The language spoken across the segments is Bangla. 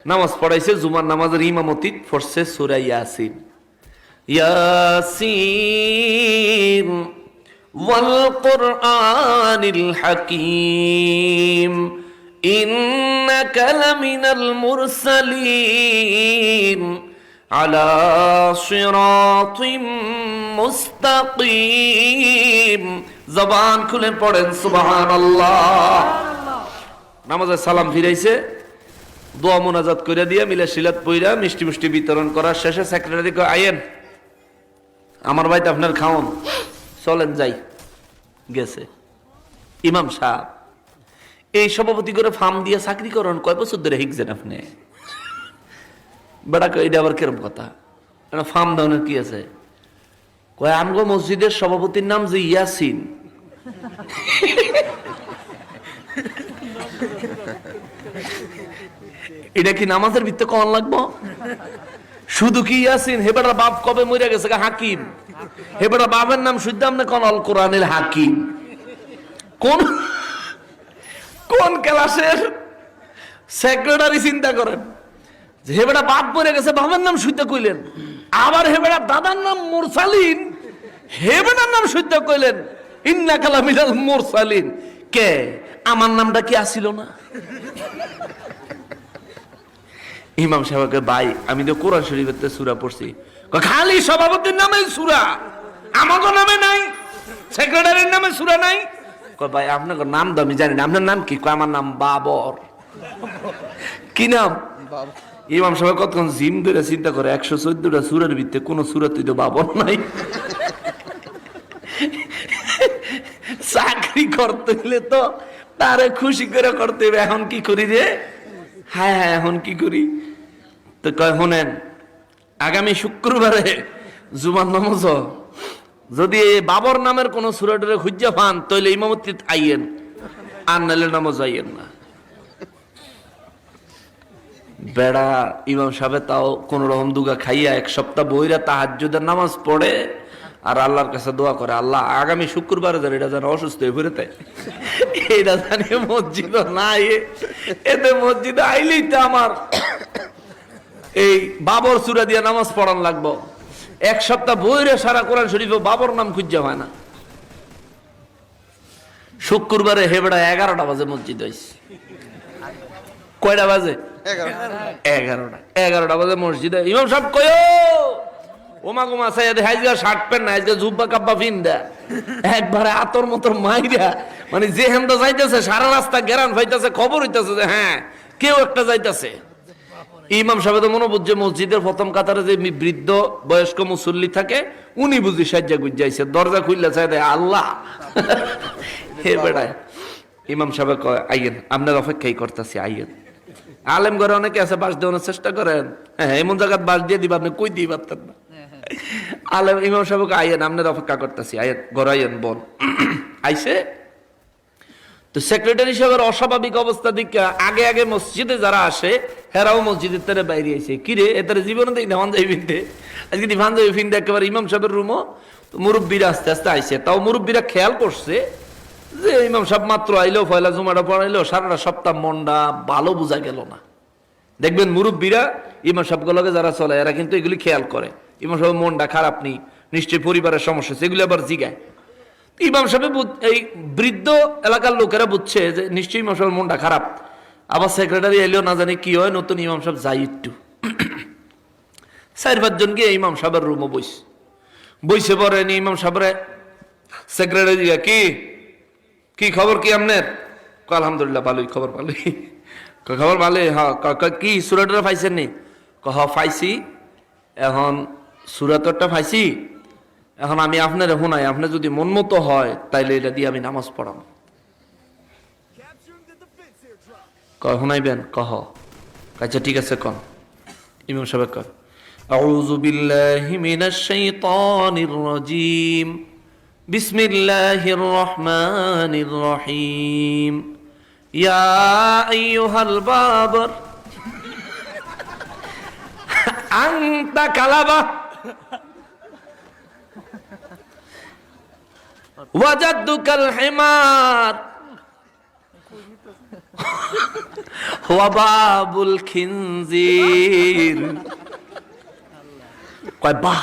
নামাজ পড়াইছে, জুমার নামাজের ইমামতি পড়ছে সূরা ইয়াসিন। ইয়াসিন ওয়াল কুরআনিল হাকীম ইন্নাকা লামিনাল মুরসালিন আলা সিরাতিম মুস্তাকিম। জবান খুলে পড়েন সুবহানাল্লাহ। নামাজে সালাম ফিরাইছে, দোয়া মোনাজাত করে দিয়ে মিলে সিলাত পইরা মিষ্টি মিষ্টি বিতরণ করার শেষে সেক্রেটারি কয়, আইয়েন আমার বাড়িতে আপনার খাওন, চলেন যাই। গেছে ইমাম সাহেব। এই সভাপতি করে ফার্ম দিয়ে চাকরি করেন, কয় বছর ধরে শিখছেন আপনি? বেড়া কয়, এটা আবার কিরম কথা? ফার্ম দেওয়ার কি আছে? কয়, আমগো মসজিদের সভাপতির নাম যে ইয়াসিন। এটা কি নামাজের ভিত্তে কন লাগবো? শুধু কি ইয়াসিন? হেবেটা বাপ কবে মরে গেছে? হাকিম। হেবেটা বাপের নাম শুদ্ধ আপনি কোন আল কোরআনের হাকিম? কোন কোন ক্লাসের সেক্রেটারি? চিন্তা করেন, হেবেটা বাপ মরে গেছে, বাপের নাম শুদ্ধ কইলেন। আবার হেবেটা দাদার নাম মুরসালিন, হেবেটার নাম শুদ্ধ কইলেন ইন্নাকা লামিনাল মুরসালিন। কে? আমার নামটা কি আসিল না? ইমাম সাহেবকে, ভাই আমি তো কোরআন শরীফের সূরা পড়ছি। খালি সভাপতির নামে সূরা, আমাকে নামে নাই, সেক্রেটারির নামে সূরা নাই। ভাই আপনার নাম তো আমি জানি না, আপনার নাম কি? আমার নাম বাবর। কি নাম? ইমাম সাহেব কতক্ষণ জিম ধরে চিন্তা করে, 114টা সূরার ভিতরে কোন সূরাতে তো বাবর নাই। চাকরি করতে হলে তো তারে খুশি করে করতে হবে। এখন কি করি রে? হ্যাঁ হ্যাঁ, এখন কি করি? তো কয়, শোনেন, আগামী শুক্রবারে জুমার নামাজ যদি বাবর নামের কোন সূরাটারে খুঁজে পান তাহলে ইমামতি আইয়েন, আর নাহলে নামাজ আইয়েন না। বেড়া ইমাম সাহেব তাও কোন রকম দুগা খাইয়া এক সপ্তাহ বইরা তাহাজ্জুদের নামাজ পড়ে আর আল্লাহর কাছে দোয়া করে, আল্লাহ আগামী শুক্রবারে যেন এটা যেন অসুস্থ হয়ে পড়ে তাই এটা জানি মসজিদ নাই, এতে মসজিদে আইলেই তো আমার এই বাবর সূরা দিয়ে নামাজ পড়ান লাগবো। এক সপ্তাহ বইরে সারা কোরআন শরীফে বাবর নাম খুঁজে হয় না। শুক্রবারে হেবেড়া 11টা বাজে মসজিদ হয়েছে। কয়টা বাজে? 11টা বাজে মসজিদে। ইমাম সাহেব কয়, ওমা গোমা সাই হাইজা শার্ট প্যান্ট না, আজকে জুব্বা কাব্বা ফিন্দা একবারে আতর মতর মাইরা, মানে যে হেমটা যাইতেছে সারা রাস্তা গেরান ফাইতেছে, খবর হইতেছে যে হ্যাঁ কেউ একটা যাইতেছে। ইমাম সাহেব তো মনে বুঝছে মসজিদের প্রথম কাতারে যে বৃদ্ধ বয়স্ক মুসল্লি থাকে উনি বুঝি সাজ্জা গুজাইছে, দরজা খুললে চাই দেয় আল্লাহ। হে বেড়ায় ইমাম সাহেব কয়, আইয়েন আপনার অপেক্ষাই করতেছি, আইয়েন। আলেম ঘরে অনেকে আছে বাস দেওয়ানোর চেষ্টা করেন, হ্যাঁ এমন জায়গায় বাস দিয়ে দিবা, আপনি কই দিয়ে পারতেন না। আলেম ইমাম সাহেবকে, আইয়েন আপনার অপেক্ষা করতেছি, আইয়েন ঘর আইয়েন বল। আইসে তো সেক্রেটারি সাহেবের অস্বাভাবিক অবস্থা দিকে আগে আগে মসজিদে যারা আসে হেরাও মসজিদের তারা বাইরে আইসে, কিরে এদের জীবনে তো ধান যাই ফিনতে, আজকে ধান যাই ফিনতে একেবারে ইমাম সাহেবের রুমও। মুরব্বীরা আস্তে আস্তে আইসে, তাও মুরব্বীরা খেয়াল করছে যে ইমাম সাহেব মাত্র আইলো, পয়লা জুমাটা পড়াইলো, সারাটা সপ্তাহ মনটা ভালো বোঝা গেল না। দেখবেন মুরব্বীরা ইমাম সাহেবগুলোকে যারা চলে এরা কিন্তু এগুলি খেয়াল করে, ইমাম সাহেব মনটা খারাপ নেই, নিশ্চয়ই পরিবারের সমস্যা, সেগুলি আবার জিগায়। ইমাম সাহেব এই বৃদ্ধ এলাকার লোকেরা বুঝছে যে নিশ্চয়ই ইমাম সাহেবের মনটা খারাপ। আবার সেক্রেটারি এলেও না জানি কি হয়, নতুন ইমাম সাহেব যাই একটু 4-5 জন গিয়ে ইমাম সাহেবের রুমে বইসে পড়ে নি। ইমাম সাহেবরে সেক্রেটারি, কি কি খবর কি আপনার? আলহামদুলিল্লাহ ভালোই, খবর ভালোই। খবর ভালোই, হ্যাঁ কি সূরাটা পাইছেন নি? পাইছি, এখন সূরাতটা পাইছি, এখন আমি আপনার শোনাই, আপনার যদি মন মতো হয় তাইলে এটা দিয়ে আমি নামাজ পড়াম। শোনাইবেন? আচ্ছা ঠিক আছে কন। ইমাম সাহেব কন, আউযু বিল্লাহি মিনাশ শাইতানির রাজীম, বিসমিল্লাহির রহমানির রহিম, ইয়া আইয়ুহাল বাবর আনতা কালাবা ওয়াজাদুকাল হিমার ওয়া বাবুল খিনজির। কয় বাহ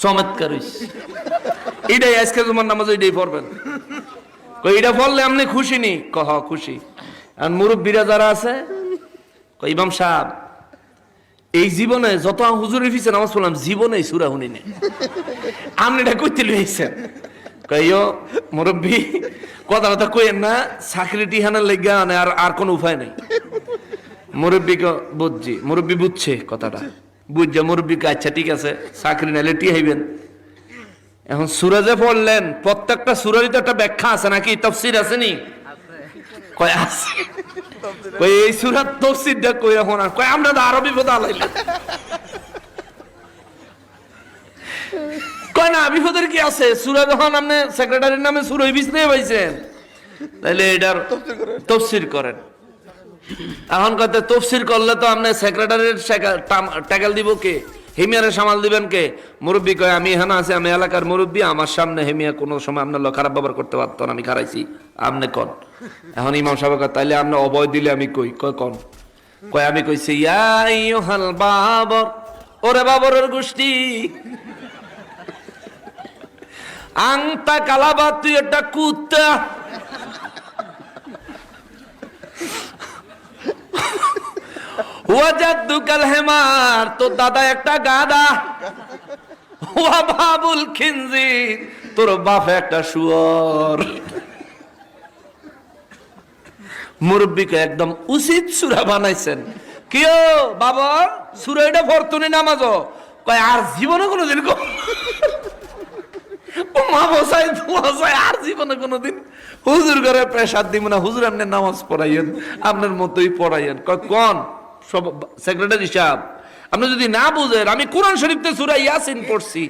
চমৎকার হইছে, এটাই আজকে জুমার নামাজ এটাই পড়বেন। কই এটা পড়লে আপনি খুশি নি? কহ খুশি। আর মুরব্বীরা যারা আছে কই ইমাম সাহেব এই জীবনে যত হুজুরের পিছনে নামাজ পড়লাম জীবনে সূরা শুনি নাই, আপনি এটা কইতে লইছেন? কইও মুরব্বী কথা কথা কইেন না, চাকরি টিহানের লেগা আর কোন উপায় নাই। মুরব্বীকে বুঝছি, মুরব্বী বুঝছে কথাটা, বুঝছে মুরব্বীকে আচ্ছা ঠিক আছে চাকরি নাইলে টিহাইবেন। এখন সূরা যে পড়লেন প্রত্যেকটা সূরারই তো একটা ব্যাখ্যা আছে নাকি, তাফসীর আছে নি? কয় আছে। কই এই সূরার তাফসীরটা কই এখন? আর কয় আমরা তো আরবি পড়া লাইলাম। কয় না বিপদের কি আছে, সূরা যখন আপনি সেক্রেটারির নামে সূরা বিছনে পাইছেন তাহলে এটার তাফসীর করেন। এখন কত তাফসীর করলে তো আপনি সেক্রেটারির টাকাল দিব কে, হেমিয়ারে সামাল দিবেন কে? মুরব্বী কয় আমি এখানে আছি, আমি এলাকার মুরব্বী, আমার সামনে হেমিয়া কোনো সময় আপনার খারাপ ব্যবহার করতে পারতো না, আমি খারাইছি, আপনি কন। এখন ইমাম সাহেব কয় তাইলে আপনি অবয় দিলে আমি কই? কয় কন। কয় আমি কইছি ইয়া আইয়ুহাল বাবর, ওরে বাবরের গোষ্ঠী, আংতা কালাবা, তুই একটা কুত্তা, ওয়াজাদুকাল হেমার, তোর দাদা একটা গাধা, ওয়া বাবুল খিনজির, তোর বাপ একটা শুয়োর। মুরব্বীকে একদম উচিত সূরা বানাইছেন। কিও বাবা সূরা এটা পড়তুনি নামাজও? কয় আর জীবনে কোনোদিন ও মা বসাই বসাই আর জীবনে কোনোদিন হুজুর করে প্রেসার দিব না, হুজুর আপনি নামাজ পড়াইয়েন, আপনার মতোই পড়াইয়েন। কয় কোন সব সেক্রেটারি সাহেব আপনি যদি না বুঝেন, আমি কোরআন শরীফতে সূরা ইয়াসিন পড়ছি,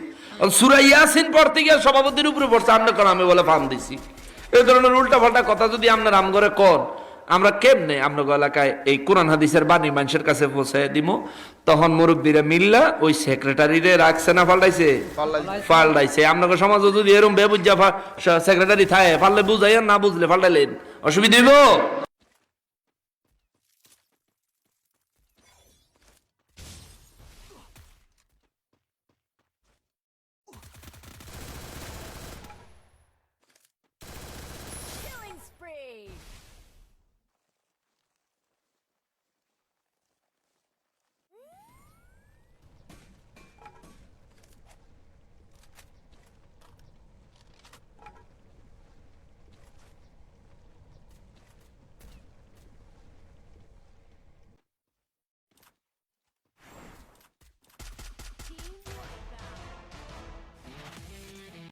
সূরা ইয়াসিন পড়তে গিয়ে সভাপতির উপরে পড়ছে, আপনি কোন আমি বলে ফান দিছি। এই ধরনের উল্টা পাল্টা কথা যদি আপনার আম করে কোন, আমরা কেমনে আপনার এলাকায় এই কোরআন হাদিসের বাণী মানুষের কাছে পৌঁছে দিব? তখন মুরব্বীরা মিল্লা ওই সেক্রেটারিরে রাখছে না পাল্টাইছে? পাল্টাইছে। আপনাকে সমাজে যদি এরকম বেবুজ্জা সেক্রেটারি থাকে পারলে বুঝাইয়া, না বুঝলে পাল্টাইলেন, অসুবিধা হইব?